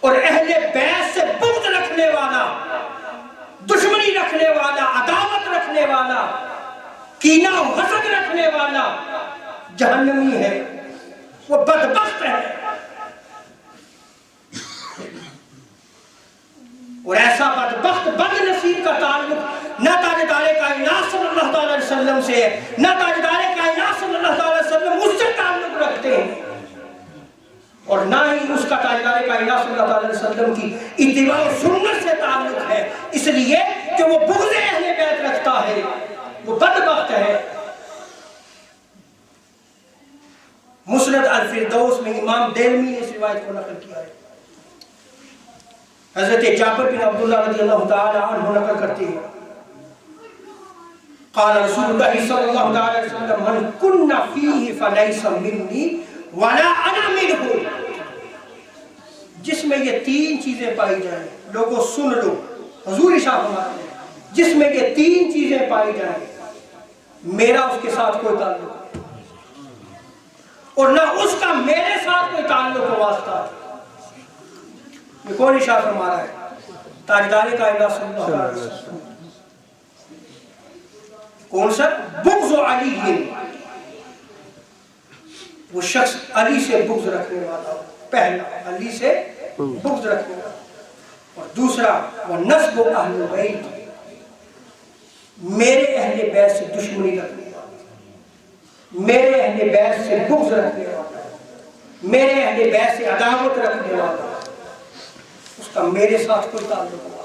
اور اہل بیت سے بغض رکھنے والا، دشمنی رکھنے والا، عداوت رکھنے والا، کینہ و حسد رکھنے والا جہنمی ہے، وہ بدبخت ہے۔ اور ایسا بدبخت بد نصیب کا تعلق نہ تاجدار کائنات صلی اللہ علیہ وسلم سے ہے، نہ تاجدار کائنات صلی اللہ علیہ وسلم اس سے تعلق رکھتے ہیں، اور نہ ہی اس کا تاجدار کائنات صلی اللہ علیہ وسلم کی اتباع و سنت سے تعلق ہے، اس لیے کہ وہ بغض اہل بیت رکھتا ہے، وہ بدبخت ہے۔ مسند الفردوس میں امام دیلمی نے اس روایت کو نقل کیا ہے۔ حضرت جابر بن عبداللہ رضی اللہ تعالی عنہ نقل کرتے ہیں، قال رسول اللہ صلی اللہ علیہ وسلم من کن فیہ فلیس منی ولا انا منہ۔ جس میں یہ تین چیزیں پائی جائیں، لوگوں سن لو، حضور ارشاد فرماتے ہیں جس میں یہ تین چیزیں پائی جائیں میرا اس کے ساتھ کوئی تعلق اور نہ اس کا میرے ساتھ کوئی تعلق و واسطہ ہے۔ یہ کون ارشاد فرما رہا ہے؟ تاجدار کائنات صلی اللہ علیہ وسلم۔ کون سا؟ بغض علی، وہ شخص علی سے بغض رکھنے والا، پہلا علی سے بغض رکھنے والا، اور دوسرا وہ نسب اہل بیت، میرے اہل بیت سے دشمنی رکھنے والا، میرے اہل بیت سے بغض رکھنے والا، میرے اہل بیت سے عداوت رکھنے والا، اس کا میرے ساتھ کوئی تعلق نہیں۔